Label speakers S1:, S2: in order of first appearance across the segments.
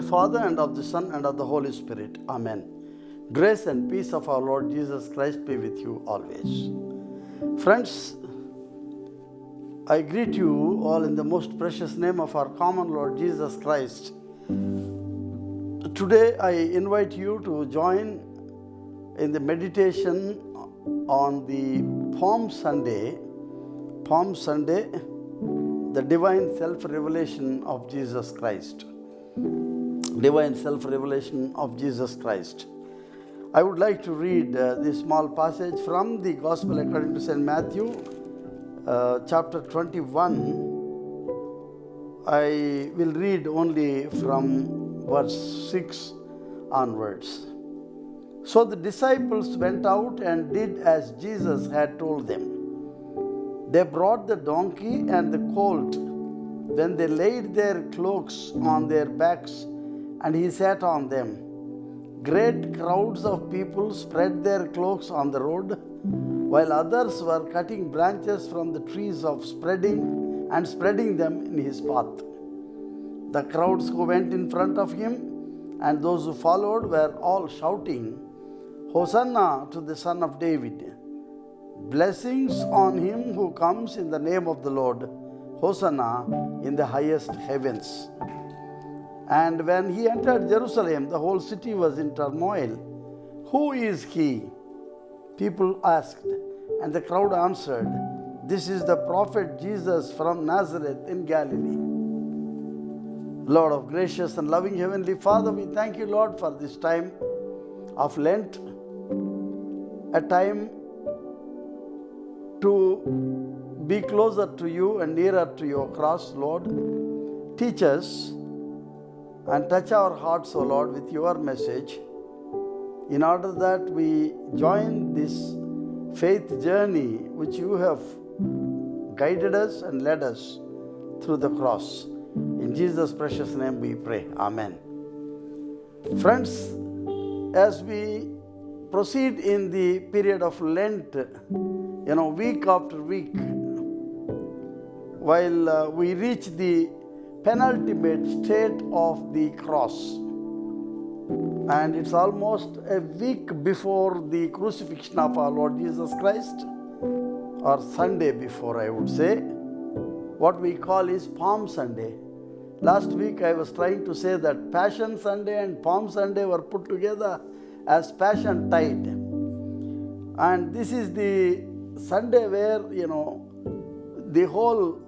S1: Father, and of the Son, and of the Holy Spirit. Amen. Grace and peace of our Lord Jesus Christ be with you always. Friends, I greet you all in the most precious name of our common Lord Jesus Christ. Today I invite you to join in the meditation on the Palm Sunday, the divine self-revelation of Jesus Christ. Divine self-revelation of Jesus Christ. I would like to read this small passage from the Gospel according to St. Matthew, chapter 21. I will read only from verse 6 onwards. So the disciples went out and did as Jesus had told them. They brought the donkey and the colt. Then they laid their cloaks on their backs, and he sat on them. Great crowds of people spread their cloaks on the road, while others were cutting branches from the trees of spreading them in his path. The crowds who went in front of him and those who followed were all shouting, "Hosanna to the Son of David! Blessings on him who comes in the name of the Lord! Hosanna in the highest heavens!" And when he entered Jerusalem, the whole city was in turmoil. "Who is he?" people asked, and the crowd answered, "This is the prophet Jesus from Nazareth in Galilee." Lord of gracious and loving Heavenly Father, we thank you, Lord, for this time of Lent, a time to be closer to you and nearer to your cross, Lord. Teach us and touch our hearts, O Lord, with your message, in order that we join this faith journey which you have guided us and led us through the cross. In Jesus' precious name we pray. Amen. Friends, as we proceed in the period of Lent, week after week, while we reach the penultimate state of the cross, and it's almost a week before the crucifixion of our Lord Jesus Christ, or Sunday before, I would say. What we call is Palm Sunday. Last week I was trying to say that Passion Sunday and Palm Sunday were put together as Passion Tide, and this is the Sunday where the whole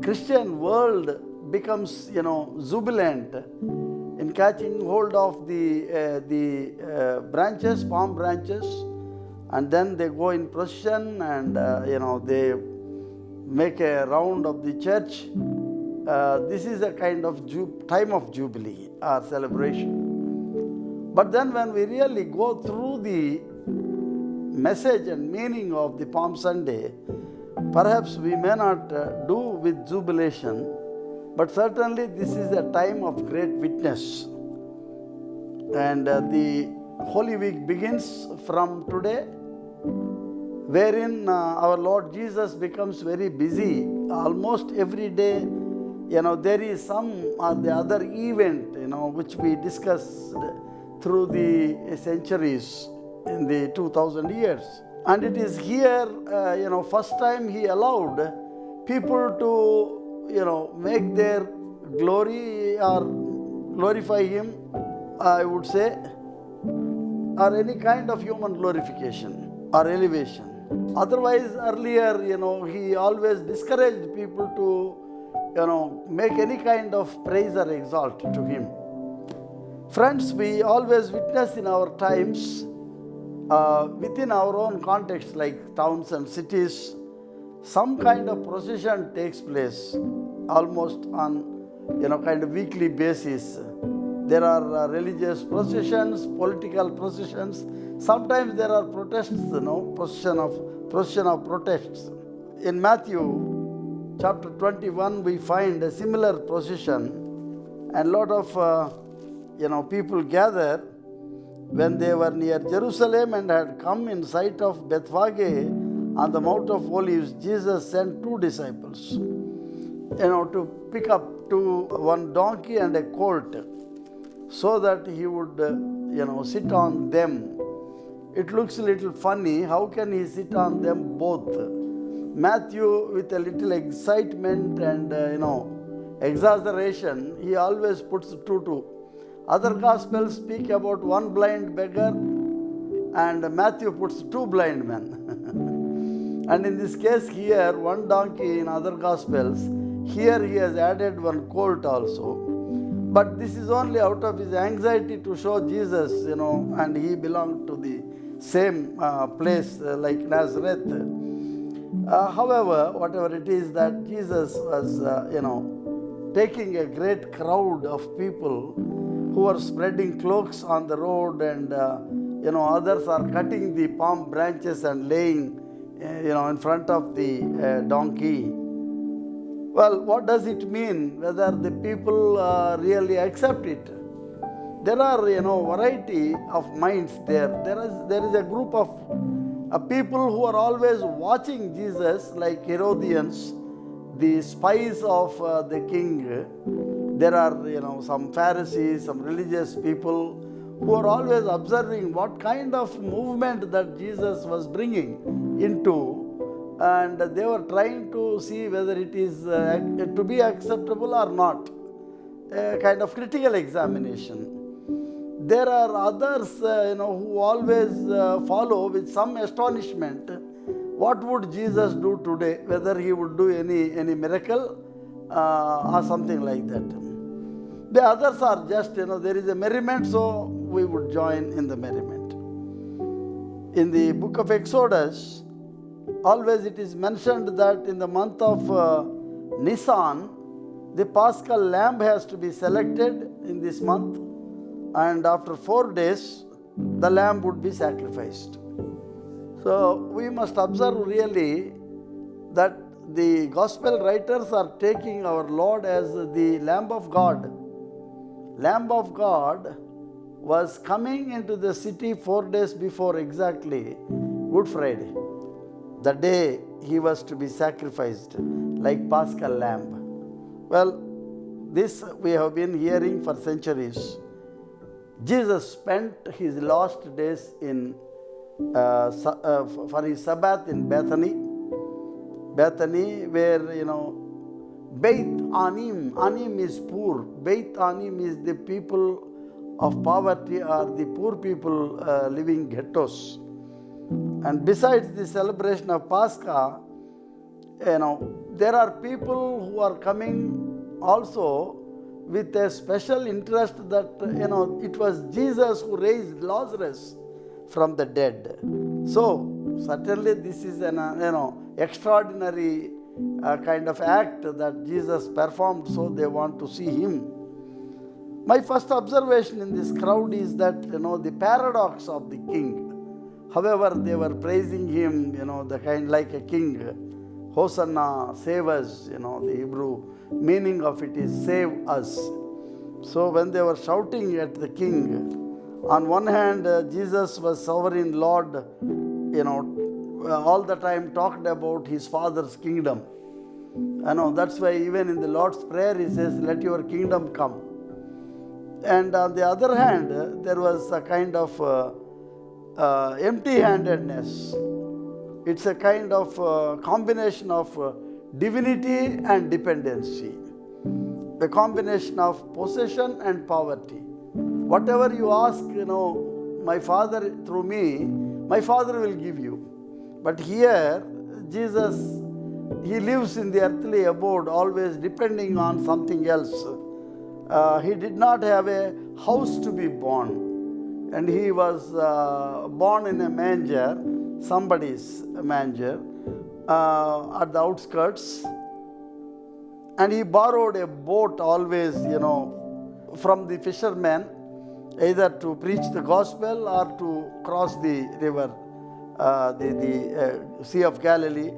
S1: Christian world becomes jubilant in catching hold of the branches, palm branches, and then they go in procession and they make a round of the church. This is a kind of time of jubilee or celebration. But then when we really go through the message and meaning of the Palm Sunday, perhaps we may not do with jubilation, but certainly this is a time of great witness. And the Holy Week begins from today, wherein our Lord Jesus becomes very busy. Almost every day, there is some or the other event, which we discussed through the centuries in the 2000 years. And it is here, first time he allowed people to, make their glory or glorify him, I would say, or any kind of human glorification or elevation. Otherwise, earlier, he always discouraged people to, make any kind of praise or exalt to him. Friends, we always witness in our times, within our own context, like towns and cities, some kind of procession takes place almost on kind of weekly basis. There are religious processions, political processions. Sometimes there are protests, procession of protests. In Matthew chapter 21, we find a similar procession, and a lot of people gather. When they were near Jerusalem and had come in sight of Bethphage on the Mount of Olives, Jesus sent 2 disciples, to pick up one donkey and a colt, so that he would, sit on them. It looks a little funny. How can he sit on them both? Matthew, with a little excitement and, exaggeration, he always puts two. Other Gospels speak about one blind beggar, and Matthew puts two blind men. And in this case here, one donkey in other Gospels, here he has added one colt also. But this is only out of his anxiety to show Jesus, and he belonged to the same place like Nazareth. However, whatever it is, that Jesus was, taking a great crowd of people who are spreading cloaks on the road, and, others are cutting the palm branches and laying, in front of the donkey. Well, what does it mean whether the people really accept it? There are, variety of minds there. There is a group of people who are always watching Jesus, like Herodians, the spies of the king. There are, some Pharisees, some religious people who are always observing what kind of movement that Jesus was bringing into, and they were trying to see whether it is to be acceptable or not. A kind of critical examination. There are others, who always follow with some astonishment. What would Jesus do today? Whether he would do any miracle or something like that. The others are just, there is a merriment, so we would join in the merriment. In the book of Exodus, always it is mentioned that in the month of Nisan, the Paschal lamb has to be selected in this month, and after 4 days, the lamb would be sacrificed. So we must observe really that the gospel writers are taking our Lord as the Lamb of God. Lamb of God was coming into the city 4 days before exactly Good Friday, the day he was to be sacrificed like Paschal lamb. Well, this we have been hearing for centuries. Jesus spent his last days for his Sabbath in Bethany, where, Beit Anim. Anim is poor. Beit Anim is the people of poverty, or the poor people living ghettos. And besides the celebration of Pascha, there are people who are coming also with a special interest that, it was Jesus who raised Lazarus from the dead. So, certainly this is an, extraordinary kind of act that Jesus performed, so they want to see him. My first observation in this crowd is that, the paradox of the king. However, they were praising him, the kind like a king. Hosanna, save us, the Hebrew meaning of it is save us. So when they were shouting at the king, on one hand, Jesus was sovereign Lord, all the time talked about his Father's kingdom. That's why even in the Lord's Prayer he says, let your kingdom come. And on the other hand, there was a kind of empty-handedness. It's a kind of combination of divinity and dependency, a combination of possession and poverty. Whatever you ask, my Father through me, my Father will give you. But here, Jesus, he lives in the earthly abode, always depending on something else. He did not have a house to be born, and he was born in a manger, somebody's manger, at the outskirts, and he borrowed a boat always, from the fishermen, either to preach the gospel or to cross the river, the Sea of Galilee.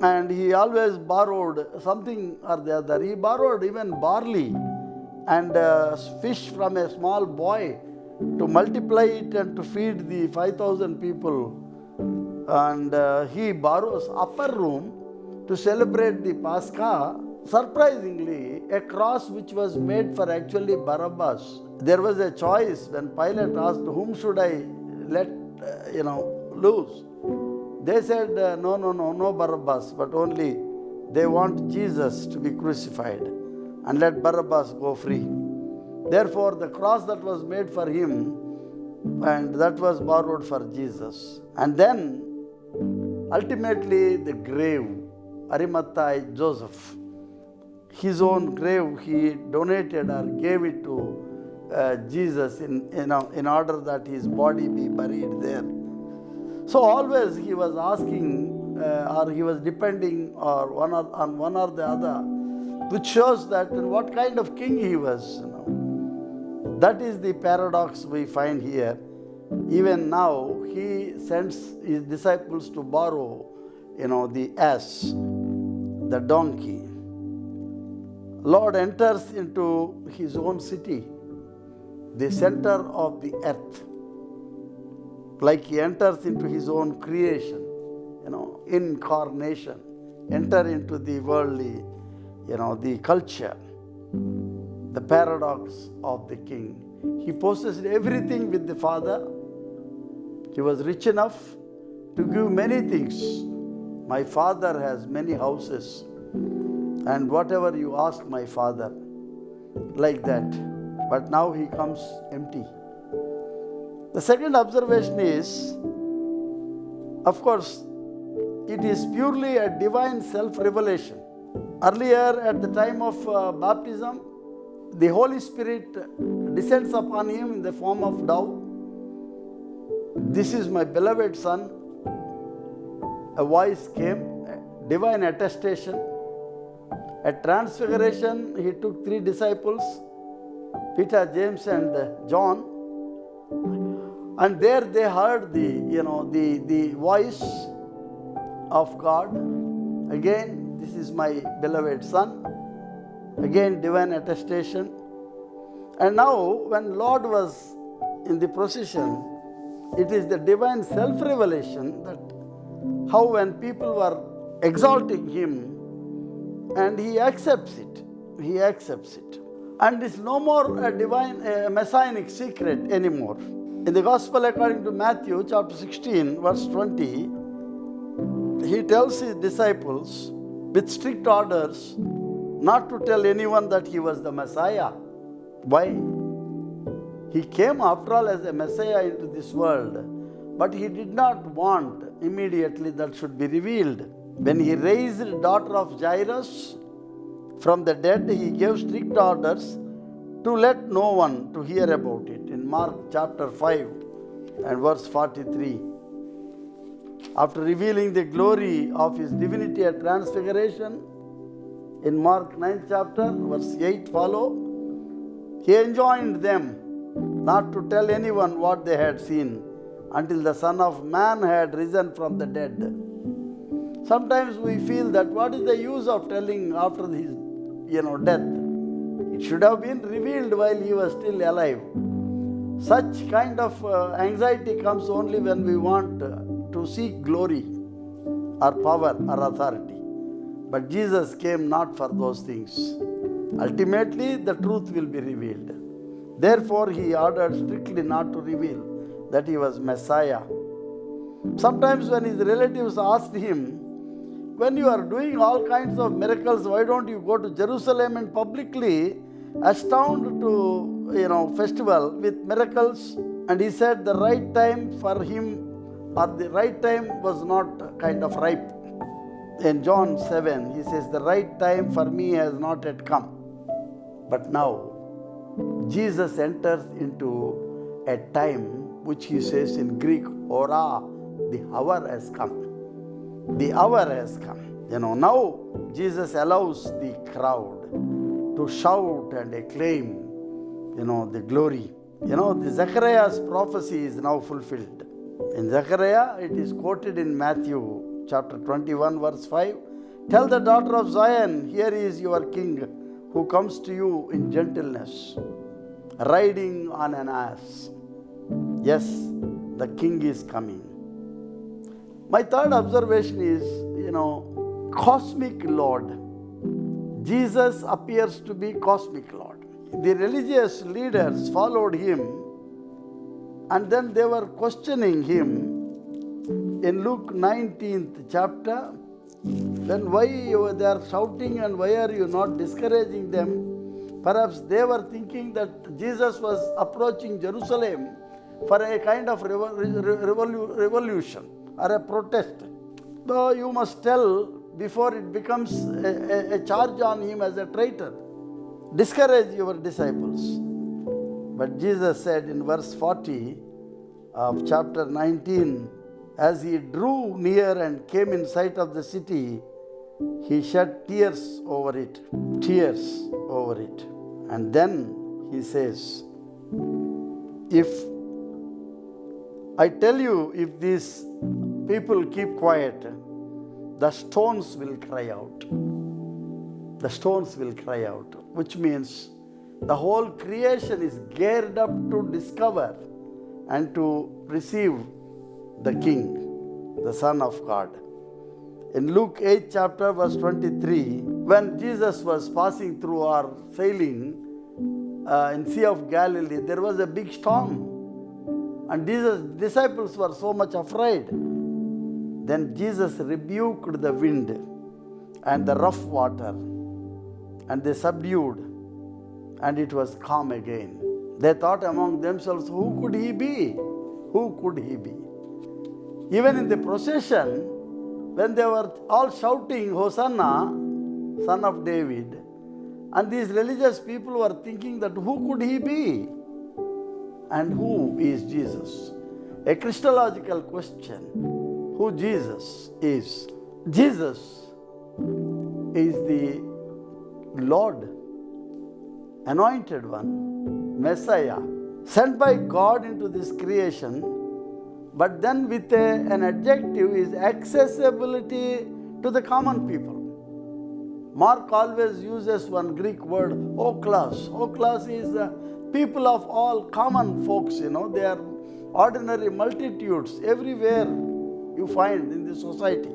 S1: And he always borrowed something or the other. He borrowed even barley and fish from a small boy to multiply it and to feed the 5,000 people. And he borrows upper room to celebrate the Pascha Surprisingly, a cross which was made for actually Barabbas. There was a choice when Pilate asked, "Whom should I let, loose?" They said, no Barabbas, but only they want Jesus to be crucified and let Barabbas go free. Therefore, the cross that was made for him, and that was borrowed for Jesus. And then, ultimately, the grave, Arimathea Joseph, his own grave, he donated or gave it to Jesus in order that his body be buried there. So always he was asking or he was depending on one or the other, which shows that what kind of king he was. That is the paradox we find here. Even now, he sends his disciples to borrow, the ass, the donkey. Lord enters into his own city, the center of the earth, like he enters into his own creation, incarnation, enter into the worldly, the culture, the paradox of the king. He possessed everything with the Father. He was rich enough to give many things. My Father has many houses, and whatever you ask my Father, like that. But now he comes empty. The second observation is, of course, it is purely a divine self-revelation. Earlier, at the time of baptism, the Holy Spirit descends upon him in the form of dove. This is my beloved Son. A voice came, a divine attestation. At Transfiguration, he took 3 disciples, Peter, James, and John. And there they heard the voice of God. Again, this is my beloved Son. Again, divine attestation. And now, when Lord was in the procession, it is the divine self-revelation that how when people were exalting him, and he accepts it. He accepts it. And it's no more a messianic secret anymore. In the Gospel according to Matthew chapter 16, verse 20, he tells his disciples with strict orders not to tell anyone that he was the Messiah. Why? He came after all as a Messiah into this world, but he did not want immediately that should be revealed. When he raised the daughter of Jairus from the dead, he gave strict orders to let no one to hear about it. In Mark chapter 5 and verse 43. After revealing the glory of his divinity at Transfiguration, in Mark 9th chapter, verse 8 follow, he enjoined them not to tell anyone what they had seen until the Son of Man had risen from the dead. Sometimes we feel that what is the use of telling after his death? It should have been revealed while he was still alive. Such kind of anxiety comes only when we want to seek glory or power or authority. But Jesus came not for those things. Ultimately, the truth will be revealed. Therefore, he ordered strictly not to reveal that he was Messiah. Sometimes when his relatives asked him, when you are doing all kinds of miracles, why don't you go to Jerusalem and publicly astound to festival with miracles? And he said the right time for him, or the right time was not kind of ripe. In John 7, he says, the right time for me has not yet come. But now, Jesus enters into a time which he says in Greek, ora, the hour has come. The hour has come. Now Jesus allows the crowd to shout and acclaim, the glory. The Zechariah's prophecy is now fulfilled. In Zechariah, it is quoted in Matthew chapter 21, verse 5. Tell the daughter of Zion, here is your king who comes to you in gentleness, riding on an ass. Yes, the king is coming. My third observation is, cosmic Lord. Jesus appears to be cosmic Lord. The religious leaders followed him, and then they were questioning him in Luke 19th chapter. Then why they are shouting and why are you not discouraging them? Perhaps they were thinking that Jesus was approaching Jerusalem for a kind of revolution or a protest. Though you must tell before it becomes a charge on him as a traitor. Discourage your disciples. But Jesus said in verse 40 of chapter 19, as he drew near and came in sight of the city, he shed tears over it. Tears over it. And then he says, if I tell you, if these people keep quiet, the stones will cry out. The stones will cry out, which means the whole creation is geared up to discover and to receive the King, the Son of God. In Luke 8 chapter verse 23, when Jesus was passing through or sailing in Sea of Galilee, there was a big storm. And Jesus' disciples were so much afraid. Then Jesus rebuked the wind and the rough water, and they subdued, and it was calm again. They thought among themselves, who could he be? Who could he be? Even in the procession, when they were all shouting, Hosanna, Son of David, and these religious people were thinking that who could he be? And who is Jesus? A Christological question. Who Jesus is? Jesus is the Lord, anointed one, Messiah, sent by God into this creation, but then with an adjective is accessibility to the common people. Mark always uses one Greek word, oklos. Oklos is people of all common folks, they are ordinary multitudes everywhere you find in the society.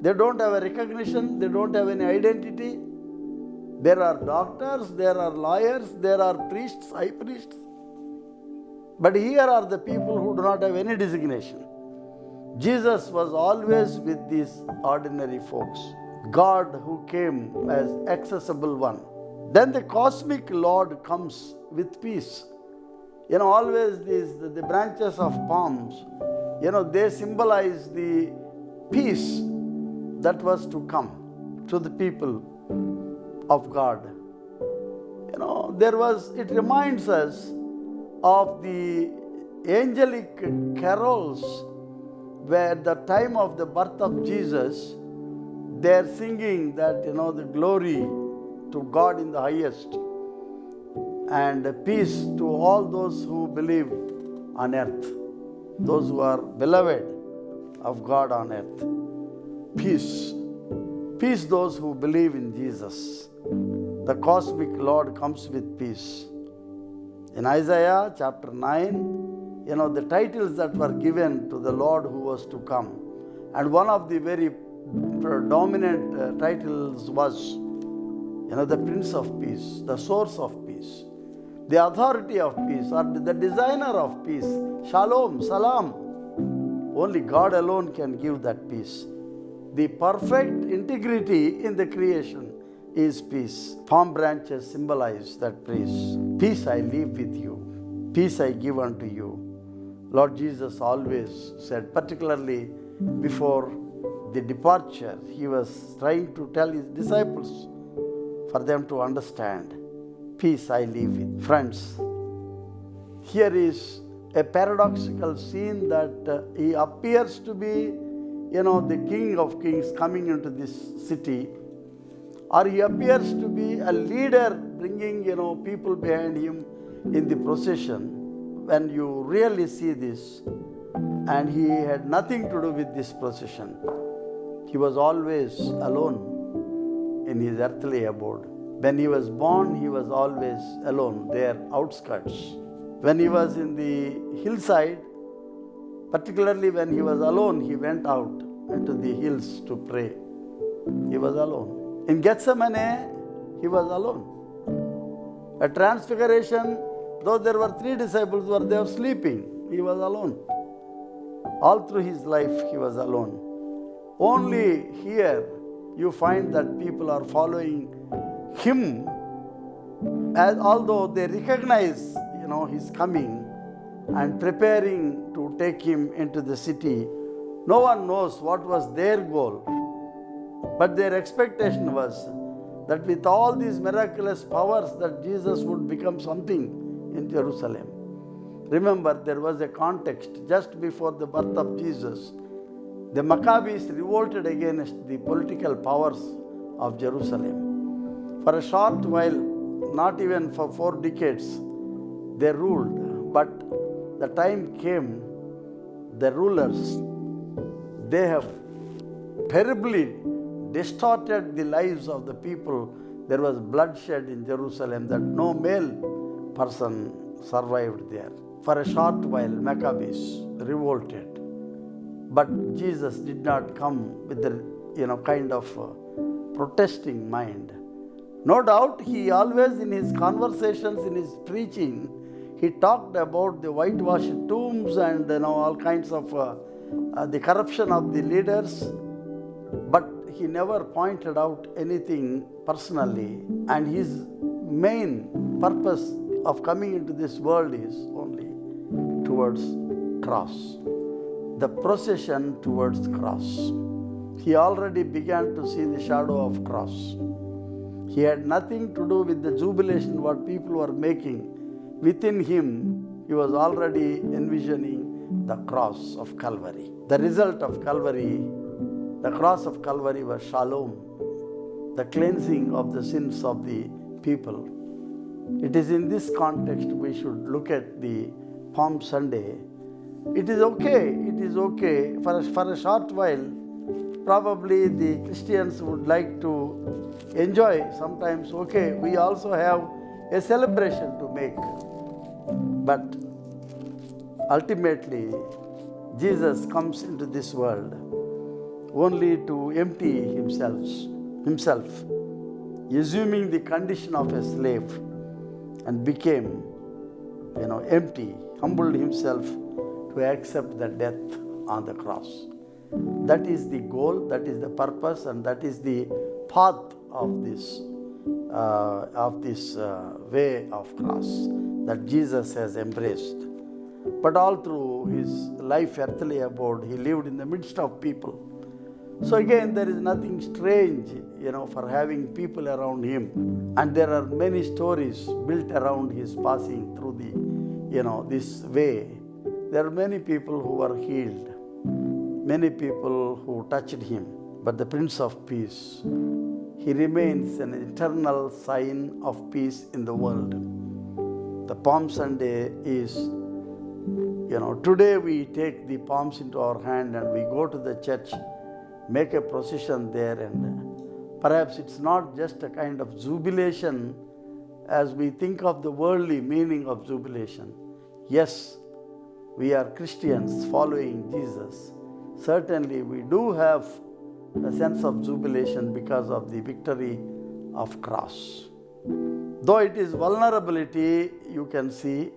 S1: They don't have a recognition, they don't have any identity. There are doctors, there are lawyers, there are priests, high priests. But here are the people who do not have any designation. Jesus was always with these ordinary folks. God who came as accessible one. Then the cosmic Lord comes with peace. Always the branches of palms, they symbolize the peace that was to come to the people of God. It reminds us of the angelic carols where at the time of the birth of Jesus, they are singing that, the glory to God in the highest and peace to all those who believe on earth, those who are beloved of God on earth. Peace. Peace those who believe in Jesus. The cosmic Lord comes with peace. In Isaiah chapter 9, the titles that were given to the Lord who was to come. And one of the very predominant titles was, the Prince of Peace, the source of peace, the authority of peace, or the designer of peace. Shalom, salam. Only God alone can give that peace. The perfect integrity in the creation is peace. Palm branches symbolize that peace. Peace I leave with you. Peace I give unto you. Lord Jesus always said, particularly before the departure, he was trying to tell his disciples for them to understand. Peace I leave with. Friends, here is a paradoxical scene that he appears to be, the King of Kings coming into this city, or he appears to be a leader bringing, people behind him in the procession. When you really see this, and he had nothing to do with this procession. He was always alone in his earthly abode. When he was born, he was always alone, there outskirts. When he was in the hillside, particularly when he was alone, he went out into the hills to pray. He was alone. In Gethsemane, he was alone. At Transfiguration, though there were 3 disciples, they were sleeping. He was alone. All through his life, he was alone. Only here you find that people are following him, as although they recognize, his coming and preparing to take him into the city. No one knows what was their goal, but their expectation was that with all these miraculous powers that Jesus would become something in Jerusalem. Remember, there was a context just before the birth of Jesus. The Maccabees revolted against the political powers of Jerusalem. For a short while, not even for 4 decades, they ruled. But the time came, the rulers, they have terribly distorted the lives of the people. There was bloodshed in Jerusalem that no male person survived there. For a short while, Maccabees revolted. But Jesus did not come with the kind of protesting mind. No doubt, he always in his conversations, in his preaching, he talked about the whitewashed tombs and all kinds of the corruption of the leaders. But he never pointed out anything personally. And his main purpose of coming into this world is only towards cross. The procession towards cross. He already began to see the shadow of cross. He had nothing to do with the jubilation what people were making. Within him, he was already envisioning the cross of Calvary. The result of Calvary, the cross of Calvary was shalom, the cleansing of the sins of the people. It is in this context we should look at the Palm Sunday. It is okay for a short while. Probably the Christians would like to enjoy sometimes. Okay, we also have a celebration to make. But ultimately, Jesus comes into this world only to empty himself, assuming the condition of a slave, and became, empty, humbled himself to accept the death on the cross. That is the goal, that is the purpose, and that is the path of this way of cross that Jesus has embraced. But all through his life, earthly abode, he lived in the midst of people. So again, there is nothing strange, for having people around him. And there are many stories built around his passing through this way. There are many people who were healed, many people who touched him. But the Prince of Peace, he remains an eternal sign of peace in the world. The Palm Sunday is, today we take the palms into our hand and we go to the church, make a procession there, and perhaps it's not just a kind of jubilation as we think of the worldly meaning of jubilation. Yes, we are Christians following Jesus. Certainly we do have a sense of jubilation because of the victory of cross. Though it is vulnerability, you can see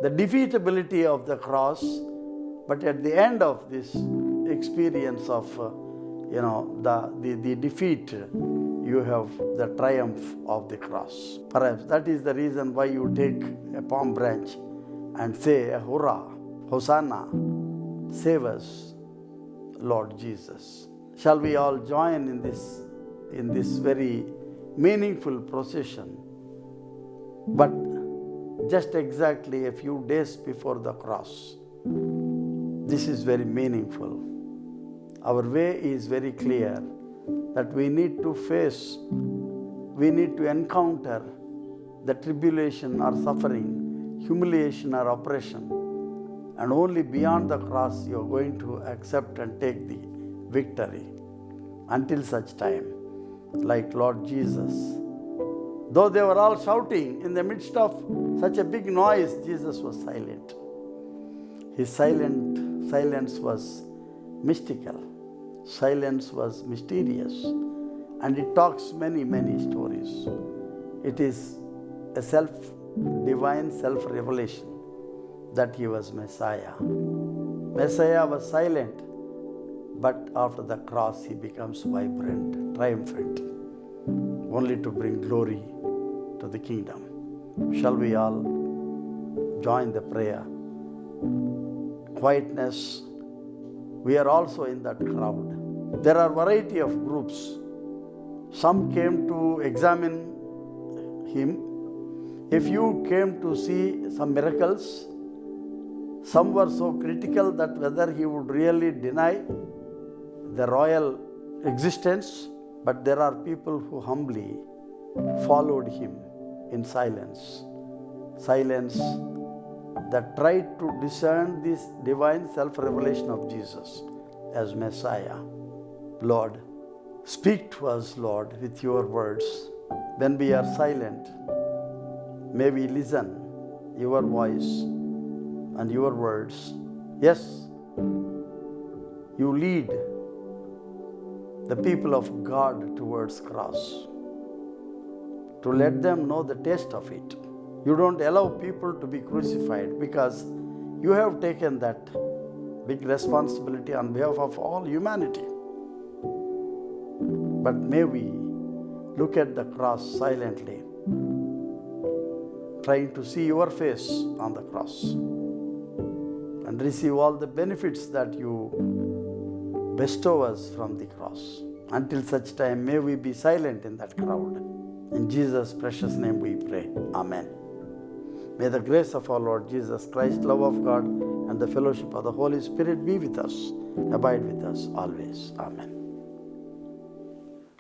S1: the defeatability of the cross, but at the end of this experience of the defeat, you have the triumph of the cross. Perhaps that is the reason why you take a palm branch and say, "Hurrah, Hosanna, save us, Lord Jesus." Shall we all join in this very meaningful procession? But just exactly a few days before the cross, this is very meaningful. Our way is very clear that we need to encounter the tribulation or suffering, humiliation or oppression. And only beyond the cross you are going to accept and take the victory. Until such time, like Lord Jesus, though they were all shouting in the midst of such a big noise, Jesus was silent. His silence was mystical. Silence was mysterious. And it talks many, many stories. It is a divine self-revelation that he was Messiah. Messiah was silent, but after the cross he becomes vibrant, triumphant, only to bring glory to the kingdom. Shall we all join the prayer? Quietness. We are also in that crowd. There are variety of groups. Some came to examine him. If you came to see some miracles, some were so critical that whether he would really deny the royal existence, but there are people who humbly followed him in silence. Silence that tried to discern this divine self-revelation of Jesus as Messiah. Lord, speak to us, Lord, with your words. When we are silent, may we listen your voice and your words. Yes, you lead the people of God towards cross, to let them know the taste of it. You don't allow people to be crucified because you have taken that big responsibility on behalf of all humanity. But may we look at the cross silently, trying to see your face on the cross and receive all the benefits that you bestow us from the cross. Until such time, may we be silent in that crowd. In Jesus' precious name we pray. Amen. May the grace of our Lord Jesus Christ, love of God, and the fellowship of the Holy Spirit be with us, abide with us always. Amen.